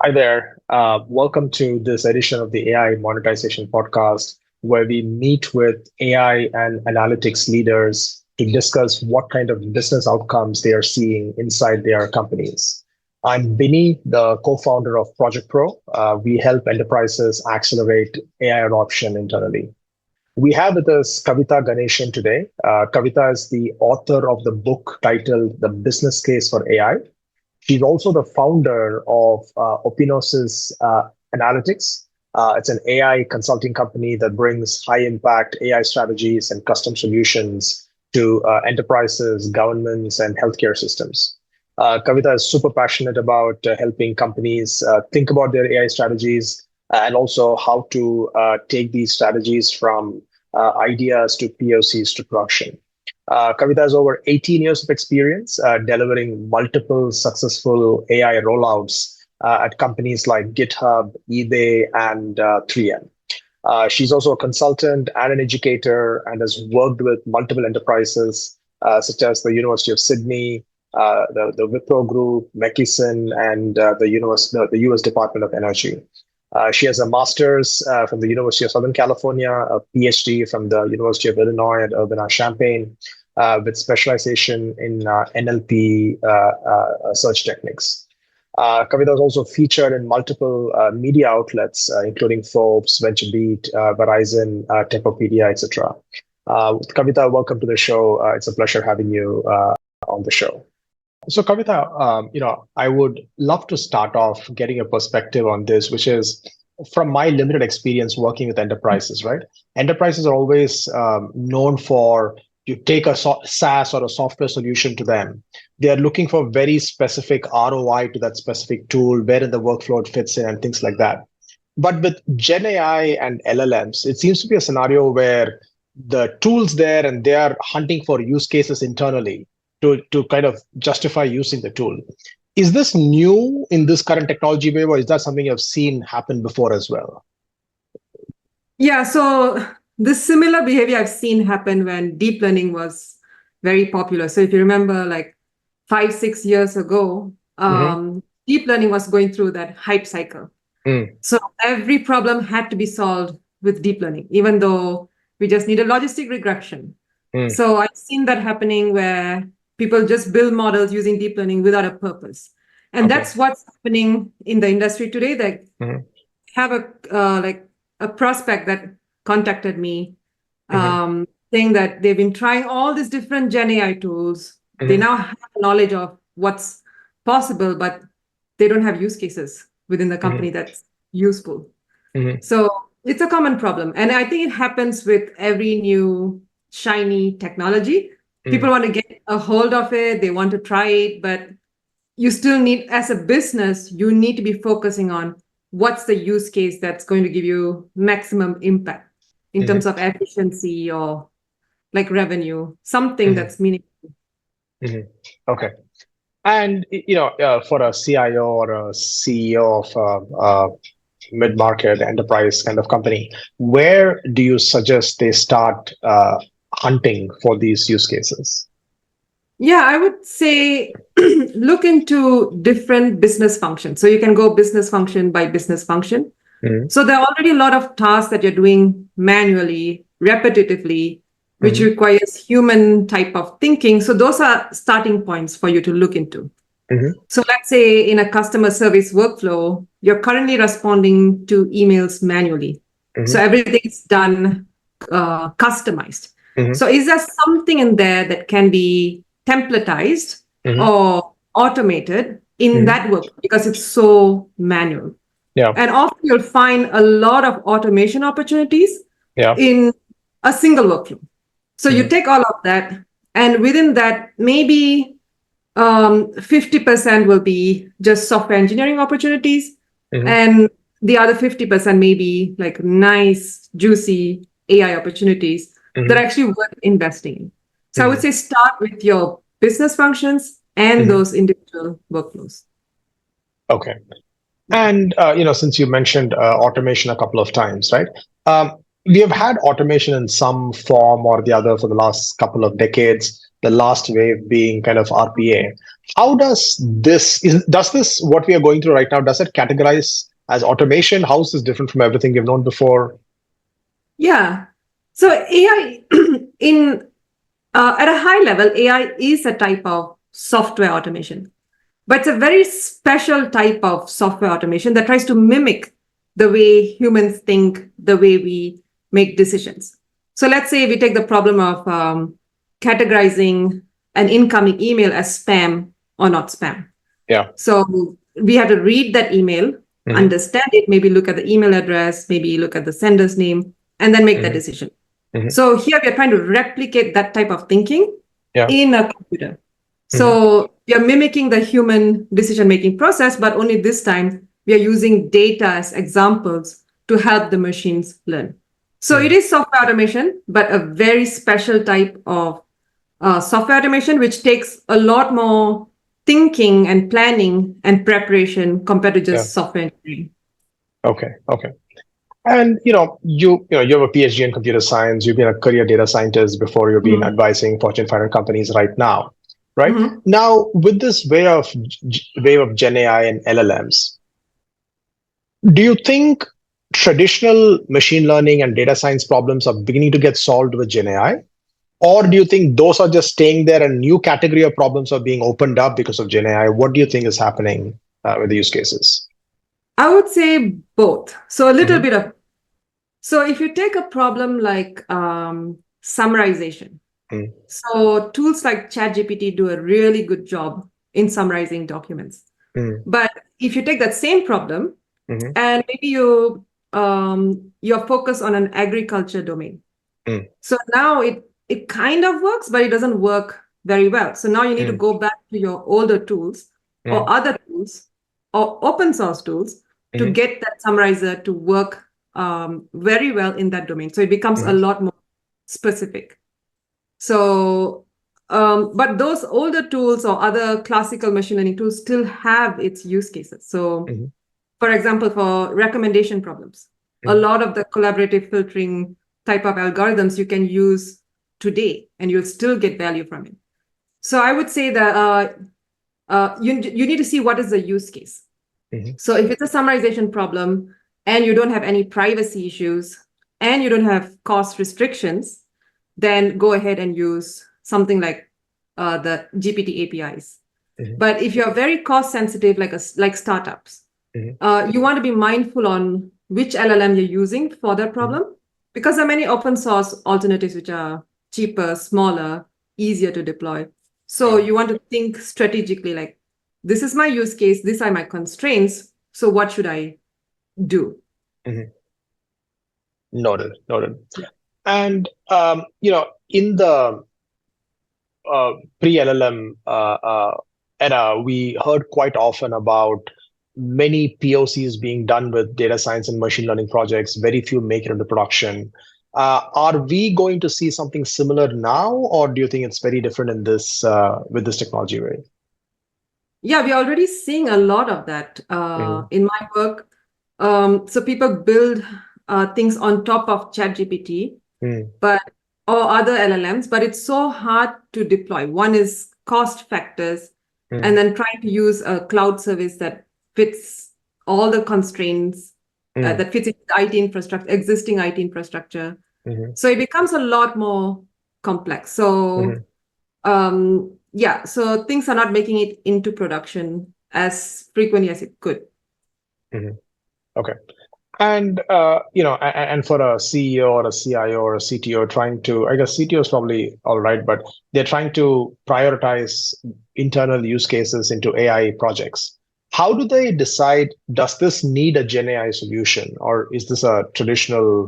Hi there. Welcome to this edition of the AI Monetization Podcast, where we meet with AI and analytics leaders to discuss what kind of business outcomes they are seeing inside their companies. I'm Binny, the co-founder of Project Pro. We help enterprises accelerate AI adoption internally. We have with us Kavita Ganesan today. Kavita is the author of the book titled The Business Case for AI. She's also the founder of Opinosis Analytics. It's an AI consulting company that brings high impact AI strategies and custom solutions to enterprises, governments, and healthcare systems. Kavita is super passionate about helping companies think about their AI strategies and also how to take these strategies from ideas to POCs to production. Kavita has over 18 years of experience delivering multiple successful AI rollouts at companies like GitHub, eBay, and 3M. She's also a consultant and an educator and has worked with multiple enterprises such as the University of Sydney, the Wipro Group, McKesson, and the US Department of Energy. She has a master's from the University of Southern California, a PhD from the University of Illinois at Urbana-Champaign, with specialization in NLP search techniques. Kavita is also featured in multiple media outlets, including Forbes, VentureBeat, Verizon, Techopedia, etc. Kavita, welcome to the show. It's a pleasure having you on the show. So, Kavita, I would love to start off getting a perspective on this, which is from my limited experience working with enterprises, right? Enterprises are always known for you take a SaaS or a software solution to them. They are looking for very specific ROI to that specific tool, where in the workflow it fits in, and things like that. But with Gen AI and LLMs, it seems to be a scenario where the tools there and they are hunting for use cases internally to kind of justify using the tool. Is this new in this current technology wave, or is that something you've seen happen before as well? Yeah, so this similar behavior I've seen happen when deep learning was very popular. So if you remember, like 5-6 years ago, deep learning was going through that hype cycle. So every problem had to be solved with deep learning, even though we just need a logistic regression. So I've seen that happening where people just build models using deep learning without a purpose. And that's what's happening in the industry today. That have a prospect that contacted me saying that they've been trying all these different Gen AI tools. They now have knowledge of what's possible, but they don't have use cases within the company that's useful. So it's a common problem. And I think it happens with every new shiny technology. People want to get a hold of it. They want to try it, but you still need, as a business, you need to be focusing on what's the use case that's going to give you maximum impact in terms of efficiency or like revenue, something that's meaningful. Okay. And, for a CIO or a CEO of a mid-market enterprise kind of company, where do you suggest they start hunting for these use cases? Yeah, I would say look into different business functions. So you can go business function by business function. So there are already a lot of tasks that you're doing manually, repetitively, which requires human type of thinking. So those are starting points for you to look into. So let's say in a customer service workflow, you're currently responding to emails manually. So everything is done customized. So is there something in there that can be templatized or automated in that work, because it's so manual? And often you'll find a lot of automation opportunities in a single workflow. So you take all of that, and within that, maybe 50% will be just software engineering opportunities, and the other 50% may be like nice, juicy AI opportunities that are actually worth investing in. So I would say start with your business functions and those individual workflows. Okay. And, since you mentioned automation a couple of times, right? We have had automation in some form or the other for the last couple of decades, the last wave being kind of RPA. How does this what we are going through right now, does it categorize as automation? How is this different from everything we've known before? Yeah. So AI in at a high level, AI is a type of software automation, but it's a very special type of software automation that tries to mimic the way humans think, the way we make decisions. So let's say we take the problem of categorizing an incoming email as spam or not spam. Yeah. So we have to read that email, understand it, maybe look at the email address, maybe look at the sender's name, and then make that decision. So here we are trying to replicate that type of thinking in a computer. So we are mimicking the human decision-making process, but only this time we are using data as examples to help the machines learn. So it is software automation, but a very special type of software automation, which takes a lot more thinking and planning and preparation compared to just software engineering. Okay. And you have a PhD in computer science. You've been a career data scientist before. You've been advising Fortune 500 companies right now, right? Now, with this wave of Gen AI and LLMs, do you think traditional machine learning and data science problems are beginning to get solved with Gen AI? Or do you think those are just staying there and new category of problems are being opened up because of Gen AI? What do you think is happening with the use cases? I would say both. So a little bit of. So if you take a problem like summarization, so tools like ChatGPT do a really good job in summarizing documents. But if you take that same problem and maybe you're focused on an agriculture domain, so now it kind of works, but it doesn't work very well. So now you need to go back to your older tools or other tools or open source tools to get that summarizer to work very well in that domain. So it becomes a lot more specific. So, but those older tools or other classical machine learning tools still have its use cases. So, for example, for recommendation problems, a lot of the collaborative filtering type of algorithms you can use today, and you'll still get value from it. So I would say that you need to see what is the use case. So if it's a summarization problem and you don't have any privacy issues and you don't have cost restrictions, then go ahead and use something like the GPT APIs. But if you're very cost sensitive, like startups, you want to be mindful on which LLM you're using for that problem, because there are many open source alternatives which are cheaper, smaller, easier to deploy. So you want to think strategically, like, this is my use case, these are my constraints, so what should I do? Noted. Yeah. And in the pre-LLM era, we heard quite often about many POCs being done with data science and machine learning projects. Very few make it into production. Are we going to see something similar now, or do you think it's very different in this with this technology way? Yeah, we're already seeing a lot of that in my work. So people build things on top of ChatGPT, or other LLMs, but it's so hard to deploy. One is cost factors, and then trying to use a cloud service that fits all the constraints, that fits into IT infrastructure, existing IT infrastructure. So it becomes a lot more complex. So so things are not making it into production as frequently as it could. Okay. And and for a CEO or a CIO or a CTO trying to, I guess CTO is probably all right, but they're trying to prioritize internal use cases into AI projects. How do they decide, does this need a Gen AI solution, or is this a traditional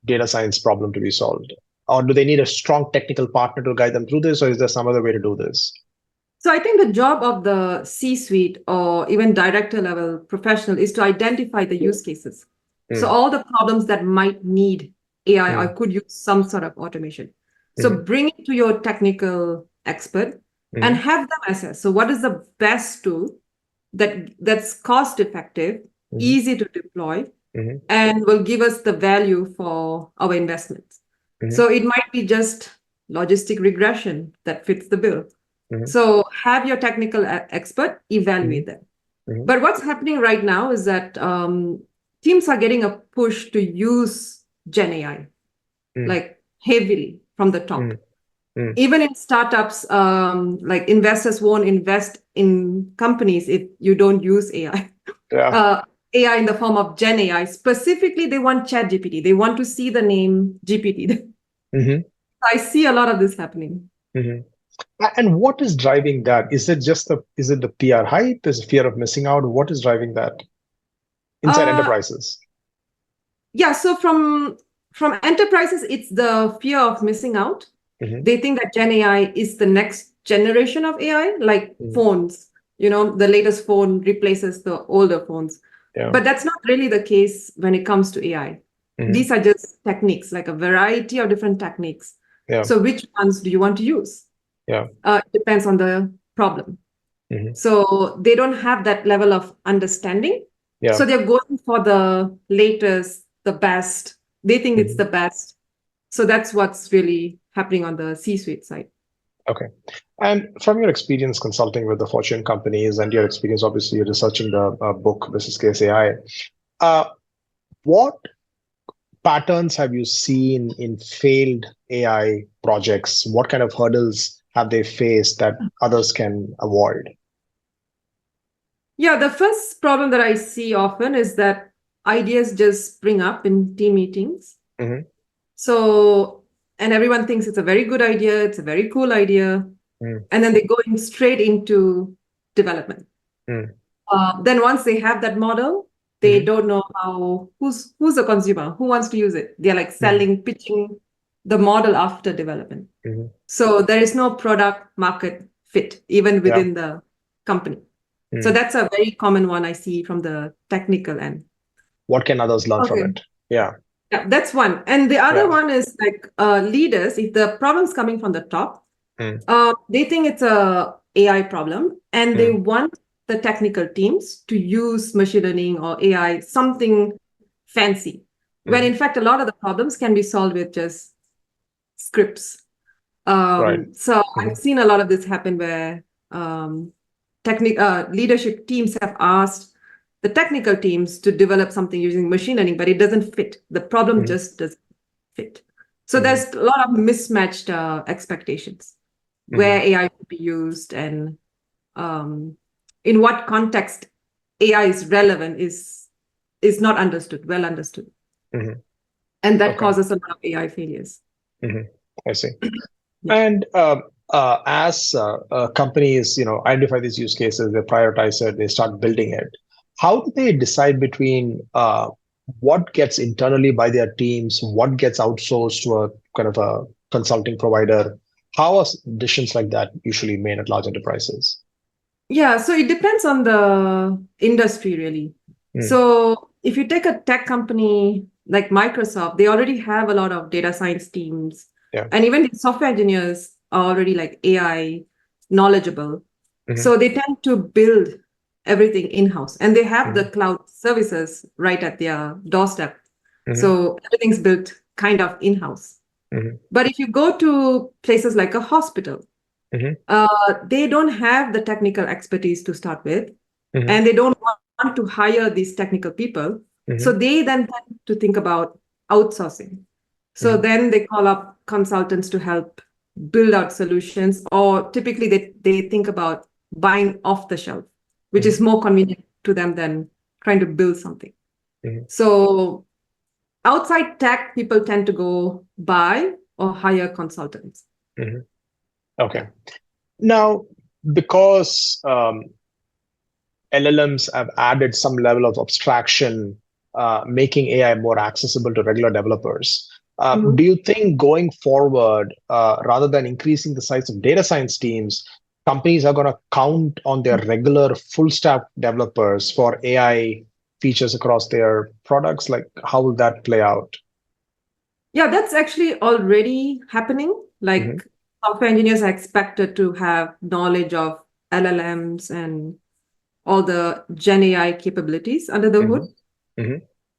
data science problem to be solved? Or do they need a strong technical partner to guide them through this, or is there some other way to do this? So I think the job of the C-suite or even director level professional is to identify the use cases. So all the problems that might need AI or could use some sort of automation. So bring it to your technical expert and have them assess. So what is the best tool that's cost effective, easy to deploy, and will give us the value for our investments. So it might be just logistic regression that fits the bill. So have your technical expert evaluate them. But what's happening right now is that teams are getting a push to use Gen AI like heavily from the top. Even in startups, like investors won't invest in companies if you don't use AI. Yeah. AI in the form of Gen AI. Specifically, they want Chat GPT. They want to see the name GPT. I see a lot of this happening. And what is driving that? Is it the PR hype? Is it fear of missing out? What is driving that inside enterprises? Yeah, so from enterprises, it's the fear of missing out. They think that Gen AI is the next generation of AI, like phones. The latest phone replaces the older phones. Yeah. But that's not really the case when it comes to AI. These are just techniques, like a variety of different techniques. Yeah. So which ones do you want to use? Yeah. It depends on the problem. So they don't have that level of understanding. Yeah. So they're going for the latest, the best. They think it's the best. So that's what's really happening on the C-suite side. Okay. And from your experience consulting with the Fortune companies and your experience, obviously, researching the book, Business Case AI, what patterns have you seen in failed AI projects? What kind of hurdles have they faced that others can avoid? Yeah, the first problem that I see often is that ideas just spring up in team meetings. So, and everyone thinks it's a very good idea, it's a very cool idea, and then they go straight into development. Then once they have that model, they don't know who's the consumer, who wants to use it. They're like pitching the model after development. So there is no product market fit even within the company. So that's a very common one I see from the technical end. What can others learn from it? Yeah. Yeah, that's one. And the other one is like leaders, if the problem's coming from the top, they think it's a AI problem and they want the technical teams to use machine learning or AI, something fancy. When in fact, a lot of the problems can be solved with just scripts. So I've seen a lot of this happen where leadership teams have asked the technical teams to develop something using machine learning, but it doesn't fit. The problem just doesn't fit. So there's a lot of mismatched expectations where AI would be used and in what context AI is relevant is not understood, well understood. And that causes a lot of AI failures. I see. And as companies, identify these use cases, they prioritize it, they start building it. How do they decide between what gets internally by their teams, what gets outsourced to a kind of a consulting provider? How are decisions like that usually made at large enterprises? Yeah, so it depends on the industry, really. So if you take a tech company like Microsoft, they already have a lot of data science teams. And even the software engineers are already like AI knowledgeable. So they tend to build everything in-house and they have the cloud services right at their doorstep. So everything's built kind of in-house. But if you go to places like a hospital, they don't have the technical expertise to start with, and they don't want to hire these technical people. So they then tend to think about outsourcing. So then they call up consultants to help build out solutions, or typically they think about buying off the shelf, which is more convenient to them than trying to build something. So outside tech, people tend to go buy or hire consultants. Okay. Now, because LLMs have added some level of abstraction, making AI more accessible to regular developers, do you think going forward, rather than increasing the size of data science teams, companies are going to count on their regular full stack developers for AI features across their products? Like, how will that play out? Yeah, that's actually already happening. Like software engineers are expected to have knowledge of LLMs and all the Gen AI capabilities under the hood.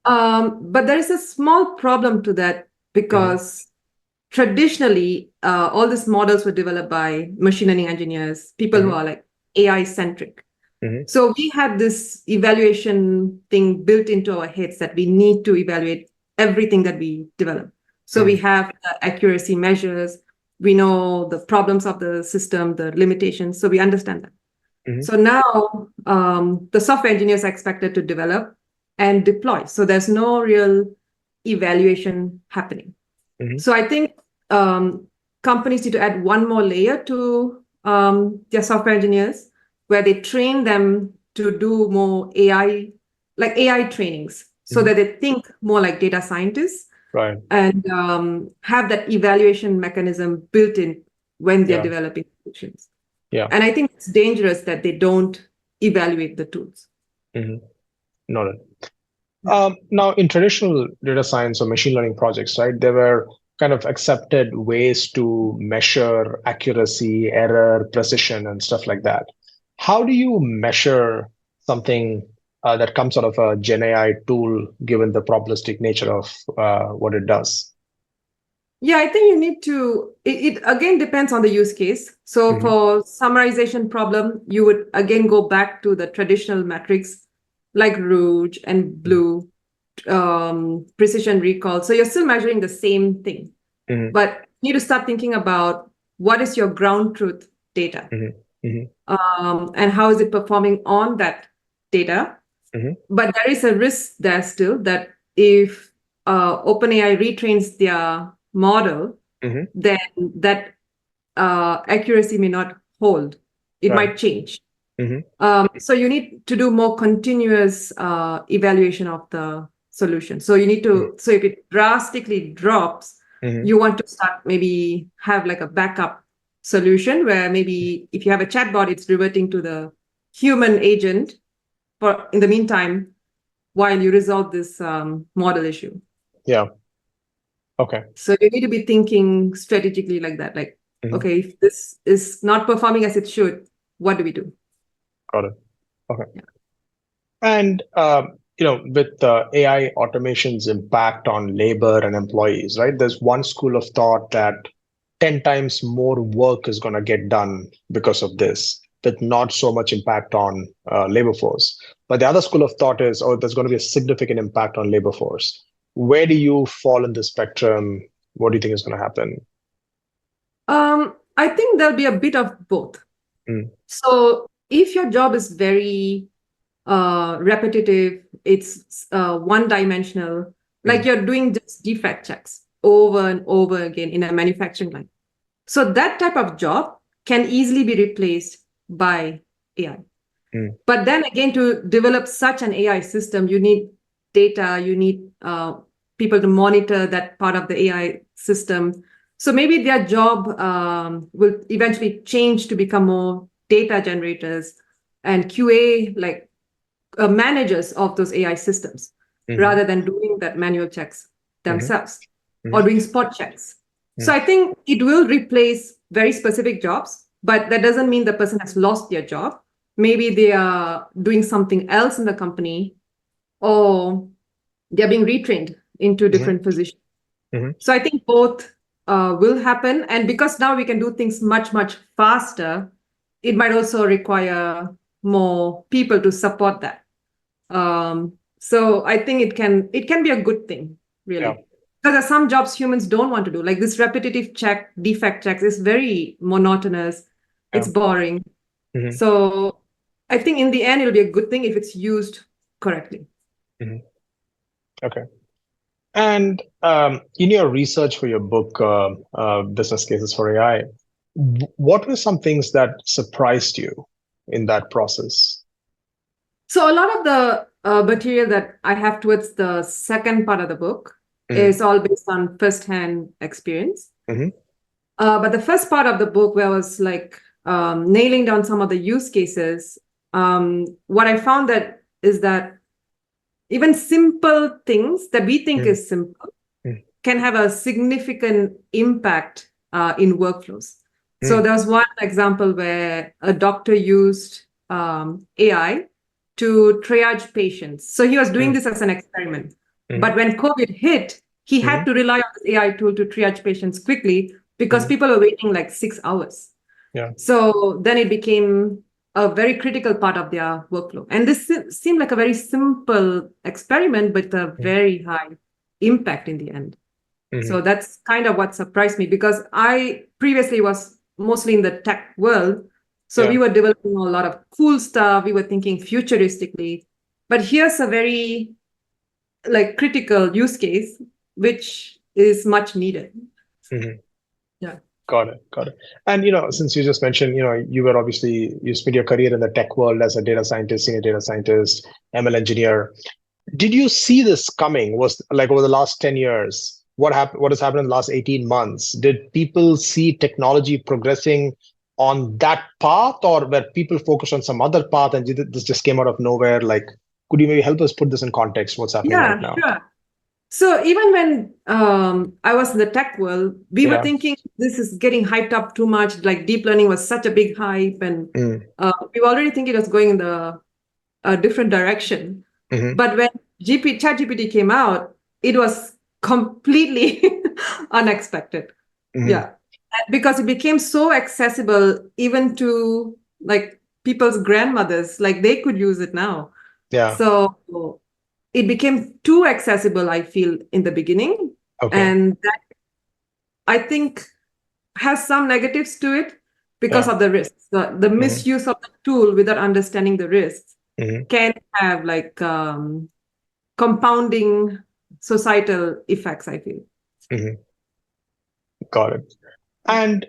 But there is a small problem to that because traditionally, all these models were developed by machine learning engineers, people who are like AI centric. So we had this evaluation thing built into our heads that we need to evaluate everything that we develop. So we have the accuracy measures, we know the problems of the system, the limitations, so we understand that. So now the software engineers are expected to develop and deploy. So there's no real evaluation happening. So I think companies need to add one more layer to their software engineers, where they train them to do more AI, like AI trainings, so that they think more like data scientists, Right. and have that evaluation mechanism built in when they're developing solutions. Yeah. And I think it's dangerous that they don't evaluate the tools. Noted. Now, in traditional data science or machine learning projects, right, there were kind of accepted ways to measure accuracy, error, precision, and stuff like that. How do you measure something that comes out of a Gen AI tool, given the probabilistic nature of what it does? Yeah, I think you need to, it again depends on the use case. So for summarization problem, you would again go back to the traditional metrics like Rouge and Blue, precision recall. So you're still measuring the same thing, but you need to start thinking about what is your ground truth data, and how is it performing on that data. But there is a risk there still that if OpenAI retrains their model, then that accuracy may not hold. It might change. So you need to do more continuous evaluation of the solution. So you need to, so if it drastically drops, you want to start maybe have like a backup solution where maybe if you have a chatbot, it's reverting to the human agent for in the meantime while you resolve this model issue. Yeah. Okay. So you need to be thinking strategically like that. Like, okay, if this is not performing as it should, what do we do? Got it. Okay. Yeah. And with AI automation's impact on labor and employees, right? There's one school of thought that 10 times more work is going to get done because of this, with not so much impact on labor force. But the other school of thought is, oh, there's going to be a significant impact on labor force. Where do you fall in the spectrum? What do you think is going to happen? I think there'll be a bit of both. So if your job is very repetitive, it's one-dimensional, like you're doing just defect checks over and over again in a manufacturing line. So that type of job can easily be replaced by AI. But then again, to develop such an AI system, you need data, you need people to monitor that part of the AI system. So maybe their job will eventually change to become more data generators and QA, like managers of those AI systems, rather than doing that manual checks themselves or doing spot checks. So I think it will replace very specific jobs, but that doesn't mean the person has lost their job. Maybe they are doing something else in the company, or they're being retrained into different positions. So I think both will happen. And because now we can do things much, much faster, it might also require more people to support that. So I think it can be a good thing, really. Yeah. Because there are some jobs humans don't want to do, like this repetitive defect checks is very monotonous. It's boring. So I think in the end, it'll be a good thing if it's used correctly. Okay. And in your research for your book, Business Cases for AI, what were some things that surprised you in that process? So a lot of the material that I have towards the second part of the book is all based on first-hand experience. But the first part of the book, where I was like nailing down some of the use cases, what I found that is that even simple things that we think is simple can have a significant impact in workflows. So there was one example where a doctor used AI to triage patients. So he was doing this as an experiment. But when COVID hit, he had to rely on the AI tool to triage patients quickly because people were waiting like 6 hours. Yeah. So then it became a very critical part of their workflow. And this seemed like a very simple experiment, but a very high impact in the end. So that's kind of what surprised me, because I previously was mostly in the tech world. So we were developing a lot of cool stuff. We were thinking futuristically. But here's a very like critical use case, which is much needed. Yeah. Got it. Got it. And, since you just mentioned, you spent your career in the tech world as a data scientist, senior data scientist, ML engineer. Did you see this coming? Was like over the last 10 years, what has happened in the last 18 months? Did people see technology progressing on that path, or were people focused on some other path and this just came out of nowhere? Like, could you maybe help us put this in context, what's happening right now? Sure. So even when I was in the tech world, we were thinking this is getting hyped up too much. Like deep learning was such a big hype, and we were already thinking it was going in a different direction. But when ChatGPT came out, it was completely unexpected. Yeah, because it became so accessible even to like people's grandmothers. Like they could use it now. Yeah. So it became too accessible, I feel, in the beginning. Okay. And that, I think, has some negatives to it because of the risks. The misuse of the tool without understanding the risks can have like compounding societal effects, I feel. Got it. And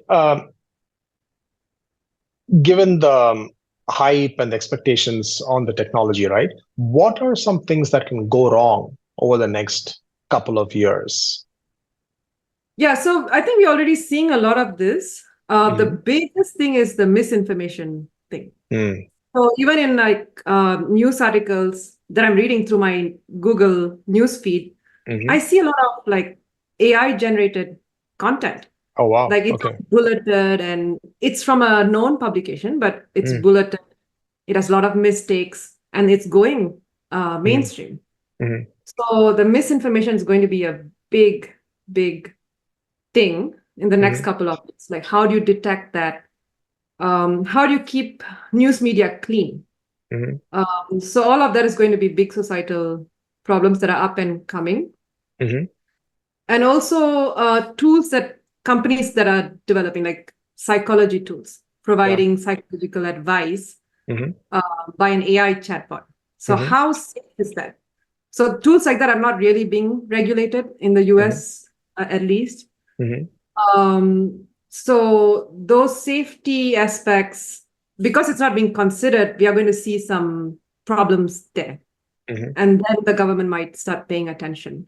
given the hype and the expectations on the technology, right? What are some things that can go wrong over the next couple of years? Yeah, so I think we're already seeing a lot of this. The biggest thing is the misinformation thing. So even in like news articles that I'm reading through my Google news feed, I see a lot of like AI generated content. Oh, wow. Like it's bulleted and it's from a known publication, but it's bulleted. It has a lot of mistakes and it's going mainstream. So the misinformation is going to be a big, big thing in the next couple of years. Like, how do you detect that? How do you keep news media clean? So all of that is going to be big societal problems that are up and coming. And also tools that companies that are developing, like psychology tools, providing psychological advice by an AI chatbot. So how safe is that? So tools like that are not really being regulated in the US, at least. So those safety aspects, because it's not being considered, we are going to see some problems there. And then the government might start paying attention.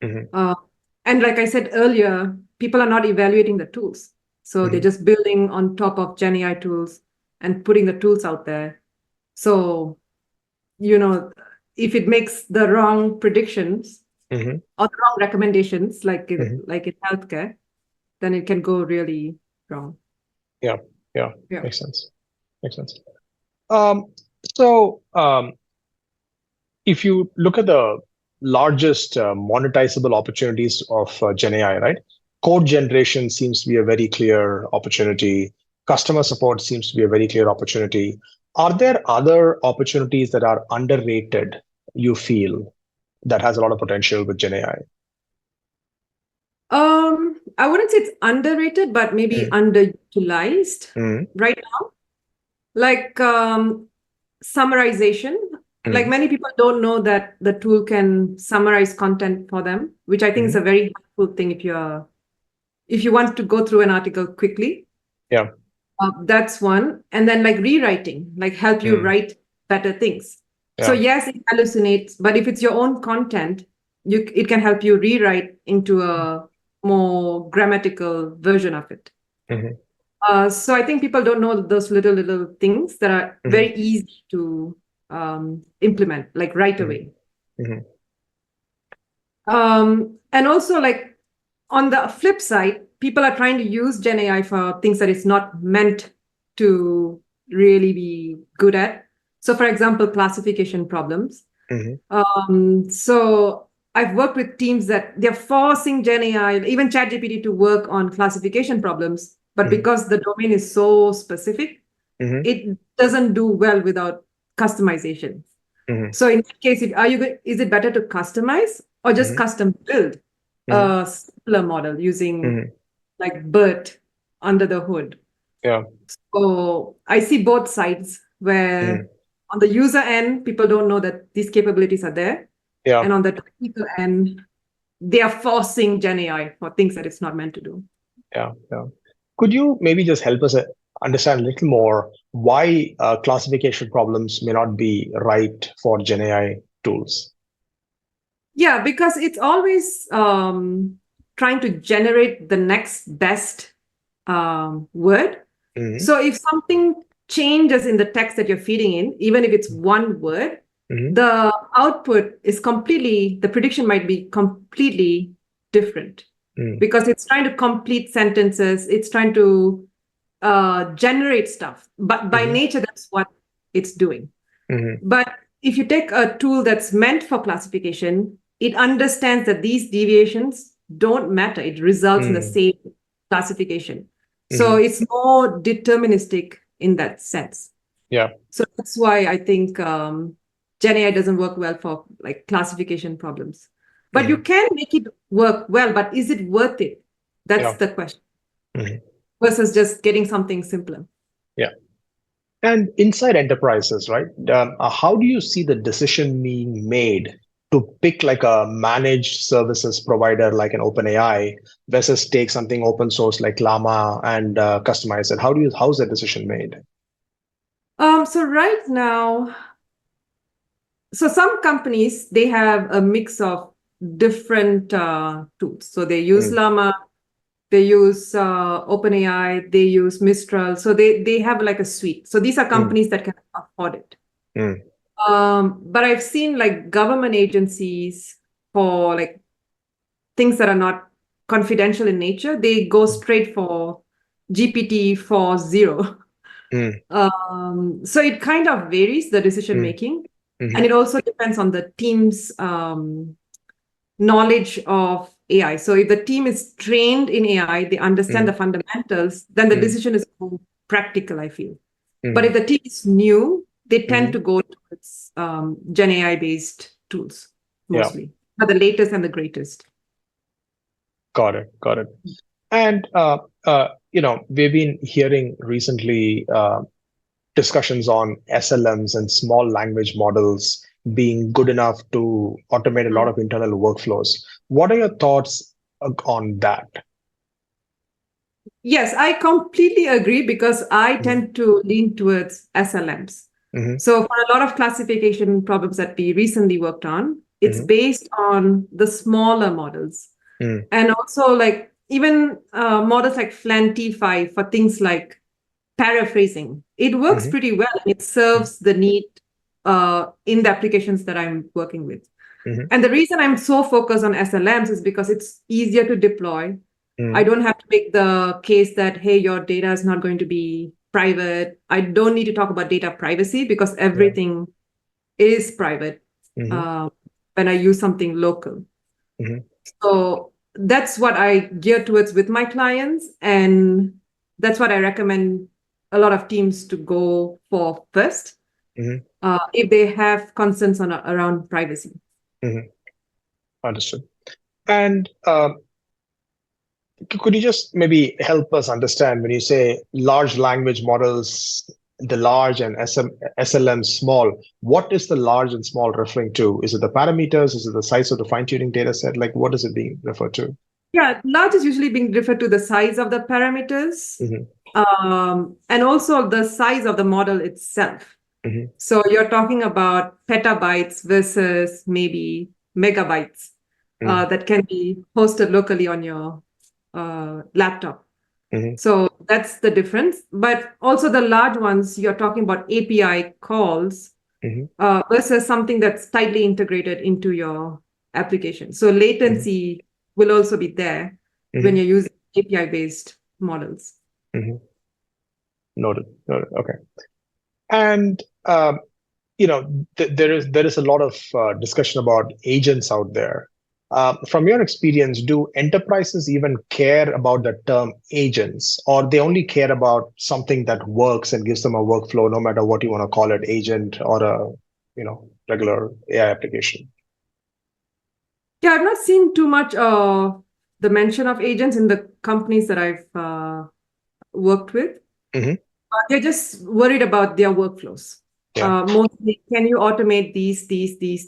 And like I said earlier, people are not evaluating the tools. So they're just building on top of Gen AI tools and putting the tools out there. So, if it makes the wrong predictions or the wrong recommendations, like in healthcare, then it can go really wrong. Yeah. Makes sense. So if you look at the largest monetizable opportunities of Gen AI, right? Code generation seems to be a very clear opportunity. Customer support seems to be a very clear opportunity. Are there other opportunities that are underrated, you feel, that has a lot of potential with Gen AI? I wouldn't say it's underrated, but maybe underutilized right now. Like summarization. Like many people don't know that the tool can summarize content for them, which I think is a very helpful thing if you want to go through an article quickly. Yeah. That's one. And then like rewriting, like help you write better things. So yes, it hallucinates, but if it's your own content, it can help you rewrite into a more grammatical version of it. So I think people don't know those little things that are very easy to implement, like right away. And also, like on the flip side, people are trying to use Gen AI for things that it's not meant to really be good at. So, for example, classification problems. So I've worked with teams that they're forcing Gen AI, even ChatGPT, to work on classification problems, but because the domain is so specific, it doesn't do well without customization. So in that case, is it better to customize or just custom build a simpler model using like BERT under the hood? Yeah. So I see both sides where on the user end, people don't know that these capabilities are there. Yeah. And on the technical end, they are forcing Gen AI for things that it's not meant to do. Yeah. Yeah. Could you maybe just help us understand a little more why classification problems may not be right for Gen AI tools? Yeah, because it's always trying to generate the next best word. So if something changes in the text that you're feeding in, even if it's one word, the output is the prediction might be completely different because it's trying to complete sentences, it's trying to generate stuff. But by nature, that's what it's doing. But if you take a tool that's meant for classification, it understands that these deviations don't matter. It results in the same classification. So it's more deterministic in that sense. Yeah. So that's why I think Gen AI doesn't work well for like classification problems. But you can make it work well, but is it worth it? That's the question. Versus just getting something simpler. Yeah. And inside enterprises, right? How do you see the decision being made to pick like a managed services provider like an OpenAI versus take something open source like Llama and customize it? How's that decision made? So right now, some companies, they have a mix of different tools. So they use Llama, they use OpenAI, they use Mistral. So they have like a suite. So these are companies that can afford it. But I've seen like government agencies for like things that are not confidential in nature, they go straight for GPT-4.0. So it kind of varies the decision making. And it also depends on the team's knowledge of AI. So if the team is trained in AI, they understand the fundamentals, then the decision is more practical, I feel. But if the team is new, they tend to go towards Gen AI based tools mostly, but the latest and the greatest. Got it. Got it. And we've been hearing recently discussions on SLMs and small language models being good enough to automate a lot of internal workflows. What are your thoughts on that? Yes, I completely agree because I tend to lean towards SLMs. So for a lot of classification problems that we recently worked on, it's based on the smaller models. And also like even models like FLAN-T5 for things like paraphrasing. It works pretty well and it serves the need in the applications that I'm working with. And the reason I'm so focused on SLMs is because it's easier to deploy. I don't have to make the case that, hey, your data is not going to be private. I don't need to talk about data privacy because everything is private when I use something local. So that's what I gear towards with my clients. And that's what I recommend a lot of teams to go for first if they have concerns around privacy. Understood. And could you just maybe help us understand when you say large language models, the large and SLM small, what is the large and small referring to? Is it the parameters? Is it the size of the fine-tuning data set? Like what is it being referred to? Yeah, large is usually being referred to the size of the parameters and also the size of the model itself. So you're talking about petabytes versus maybe megabytes that can be hosted locally on your laptop. So that's the difference. But also the large ones, you're talking about API calls versus something that's tightly integrated into your application. So latency will also be there when you're using API-based models. Noted. Okay. And there is a lot of discussion about agents out there. From your experience, do enterprises even care about the term agents, or they only care about something that works and gives them a workflow, no matter what you want to call it, agent or a regular AI application? Yeah, I've not seen too much the mention of agents in the companies that I've worked with. Hmm. They're just worried about their workflows. Yeah. Mostly, can you automate these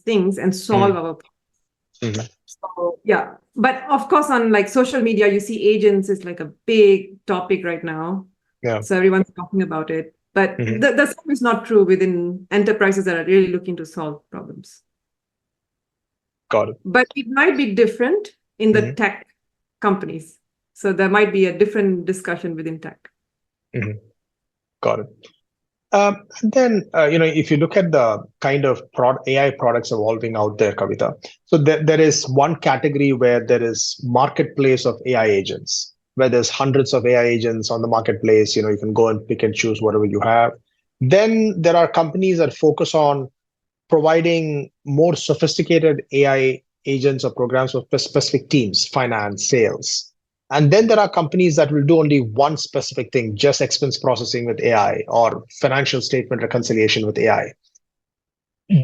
things and solve our problems? Hmm. So yeah, but of course, on like social media, you see agents is like a big topic right now. Yeah. So everyone's talking about it. But Hmm. the same is not true within enterprises that are really looking to solve problems. Got it. But it might be different in the Hmm. tech companies. So there might be a different discussion within tech. Hmm. Got it. And then, if you look at the kind of AI products evolving out there, Kavita, so there is one category where there is marketplace of AI agents, where there's hundreds of AI agents on the marketplace. You can go and pick and choose whatever you have. Then there are companies that focus on providing more sophisticated AI agents or programs for specific teams, finance, sales. And then there are companies that will do only one specific thing, just expense processing with AI or financial statement reconciliation with AI.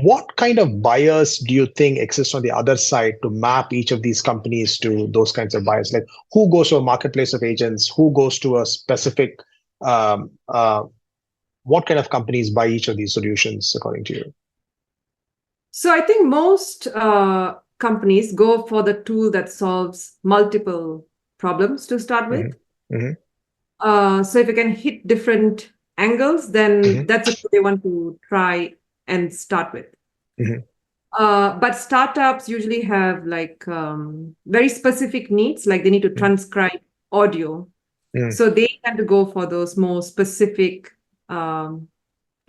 What kind of buyers do you think exist on the other side to map each of these companies to those kinds of buyers? Like who goes to a marketplace of agents? Who goes to a specific, um, uh, what kind of companies buy each of these solutions according to you? So I think most companies go for the tool that solves multiple problems to start with. Hmm. So if you can hit different angles, then Hmm. that's a tool they want to try and start with. Hmm. But startups usually have like very specific needs, like they need to transcribe audio. Hmm. So they tend to go for those more specific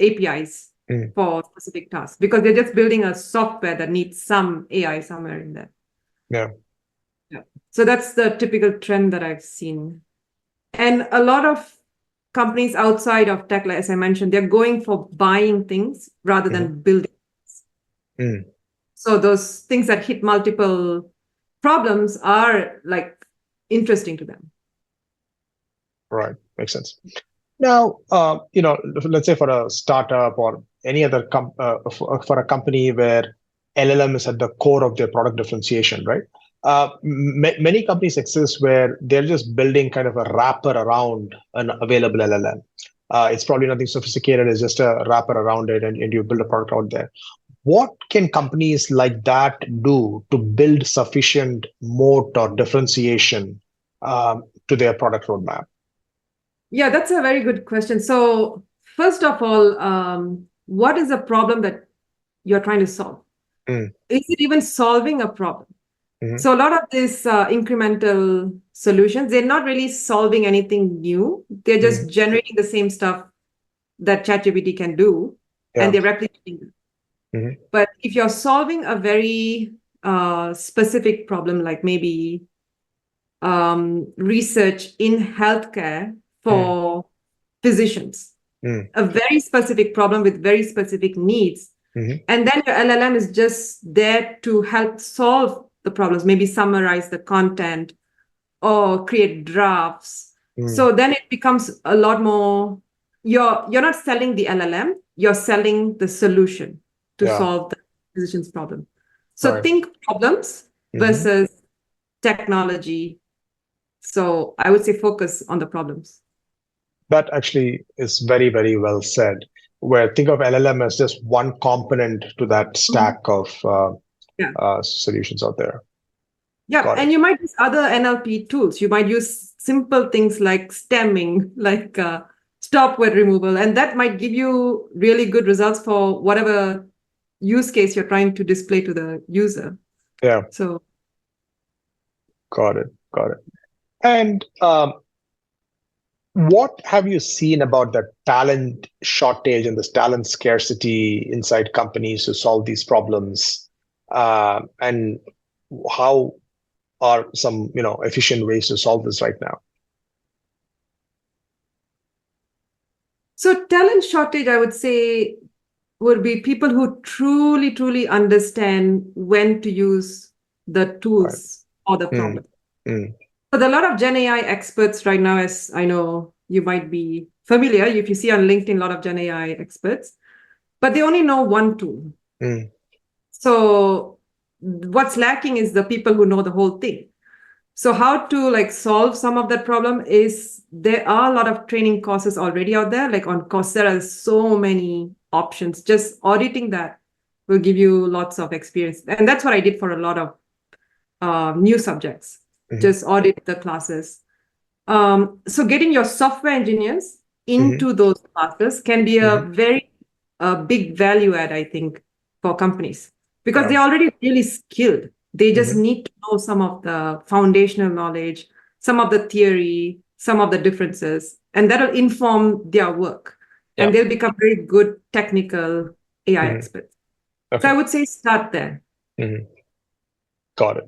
APIs Hmm. for specific tasks because they're just building a software that needs some AI somewhere in there. Yeah. Yeah. So that's the typical trend that I've seen. And a lot of companies outside of tech, like as I mentioned, they're going for buying things rather Hmm. than building. Mm. So those things that hit multiple problems are like interesting to them. Right. Makes sense. Now, let's say for a startup or any other for a company where LLM is at the core of their product differentiation, right? Many companies exist where they're just building kind of a wrapper around an available LLM. It's probably nothing sophisticated. It's just a wrapper around it, and you build a product out there. What can companies like that do to build sufficient moat or differentiation to their product roadmap? Yeah, that's a very good question. So first of all, what is the problem that you're trying to solve? Mm. Is it even solving a problem? Hmm. So a lot of these incremental solutions, they're not really solving anything new. They're Hmm. just generating the same stuff that ChatGPT can do, and Yeah. they're replicating it. Hmm. But if you're solving a very specific problem, like maybe research in healthcare Mm. for physicians, Mm. a very specific problem with very specific needs, Hmm. and then your LLM is just there to help solve the problems, maybe summarize the content or create drafts. Mm. So then it becomes a lot more, you're not selling the LLM, you're selling the solution to Yeah. solve the physician's problem. So Right. think problems Hmm. versus technology. So I would say focus on the problems. That actually is very, very well said. Where think of LLM as just one component to that Mhm. stack of Yeah. solutions out there. Yeah. Got it. And you might use other NLP tools. You might use simple things like stemming, like stop word removal, and that might give you really good results for whatever use case you're trying to display to the user. Yeah. So, Got it. Got it. And what have you seen about the talent shortage and this talent scarcity inside companies to solve these problems? And how are some efficient ways to solve this right now? so talent shortage, I would say, would be people who truly, truly understand when to use the Right. tools or the Mm, problem. mm, So there are a lot of Gen AI experts right now, as I know you might be familiar. If you see on LinkedIn, a lot of Gen AI experts, but they only know one tool. mm, So what's lacking is the people who know the whole thing. So how to like solve some of that problem is there are a lot of training courses already out there. Like on Coursera, there's so many options. Just auditing that will give you lots of experience. And that's what I did for a lot of new subjects. mm, Just audit the classes. So getting your software engineers mm, into those classes can be a mm, very big value add, I think, for companies because yeah. they're already really skilled. They just Mm, need to know some of the foundational knowledge, some of the theory, some of the differences, and that'll inform their work. yeah. And they'll become very good technical AI Mm, experts. So I okay. would say start there. Mm, got it.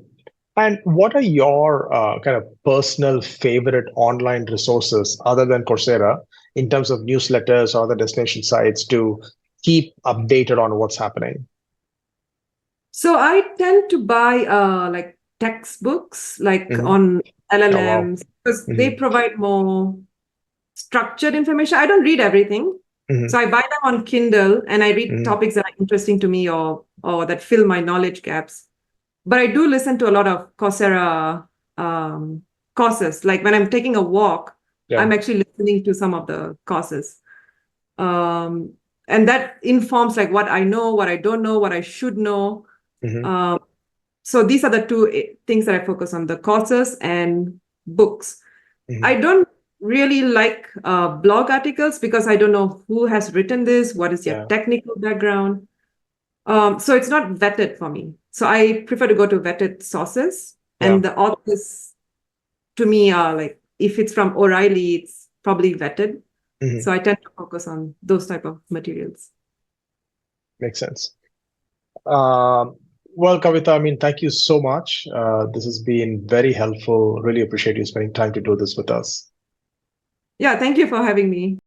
And what are your kind of personal favorite online resources other than Coursera in terms of newsletters or other destination sites to keep updated on what's happening? So I tend to buy like textbooks like Hmm. on Oh, wow. LLMs because they Hmm. provide more structured information. I don't read everything. So Hmm. I buy them on Kindle and I read Hmm. topics that are interesting to me or that fill my knowledge gaps. But I do listen to a lot of Coursera um, courses. Like when I'm taking a walk, Yeah. I'm actually listening to some of the courses. Um, and that informs like what I know, what I don't know, what I should know. Hmm. Um, so these are the two things that I focus on, the courses and books. I Hmm. don't really like blog articles because I don't know who has written this, what is your Yeah. technical background. So it's not vetted for me. So I prefer to go to vetted sources. Yeah. And the authors to me are like, if it's from O'Reilly, it's probably vetted. Hmm. So I tend to focus on those type of materials. Makes sense. Um, well, Kavita, I mean, thank you so much. This has been very helpful. Really appreciate you spending time to do this with us. Yeah, thank you for having me.